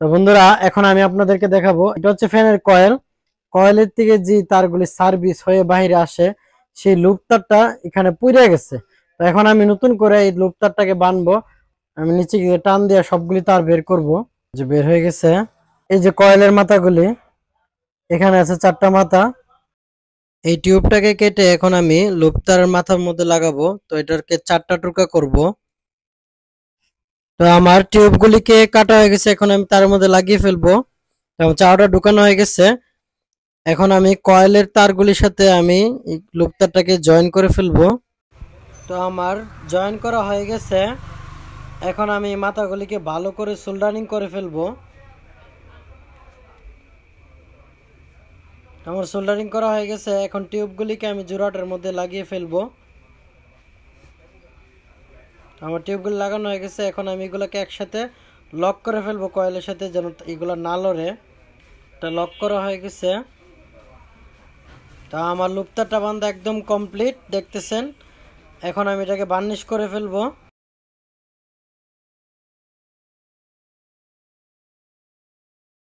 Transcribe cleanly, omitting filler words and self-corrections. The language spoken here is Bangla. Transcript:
তো বন্ধুরা, এখন আমি আপনাদেরকে দেখাবো, এটা হচ্ছে ফ্যানের কয়েল। কয়েলের থেকে যে তারগুলি সার্ভিস হয়ে বাইরে আসে, সেই লুপ তারটা এখানে পুড়ে গেছে। তো এখন আমি নতুন করে এই লুপ তারটাকে বানবো। আমি নিচে গিয়ে টান দিয়ে সবগুলি তার বের করব। যে বের হয়ে গেছে। এই যে কয়েলের মাথাগুলি, এখানে আছে 4টা মাথা। এই টিউবটাকে কেটে এখন আমি লুপ তারের মাথার মধ্যে লাগাবো। তো এটাকে 4টা টুকরা করব। তো আমার টিউবগুলিকে কাটা হয়ে গেছে, এখন আমি তার মধ্যে লাগিয়ে ফেলবো। তো আমার চারটা ঢুকানো হয়ে গেছে। এখন আমি কয়েলের তারগুলির সাথে আমি এই লুপ তারটাকে জয়েন করে ফেলবো। তো আমার জয়েন করা হয়ে গেছে। এখন আমি মাথাগুলিকে ভালো করে সোল্ডারিং করে ফেলবো। আমার সোল্ডারিং করা হয়ে গেছে। এখন টিউবগুলিকে আমি জোড়াটার মধ্যে লাগিয়ে ফেলবো। আমার টিউবগুলি লাগানো হয়ে গেছে। এখন আমি এগুলোকে একসাথে লক করে ফেলবো কয়েলের সাথে, যেন এগুলো না লড়ে। এটা লক করা হয়ে গেছে। তা আমার লুপ তারটা বাঁধা একদম কমপ্লিট দেখতেছেন। এখন আমি এটাকে বার্নিশ করে ফেলবো।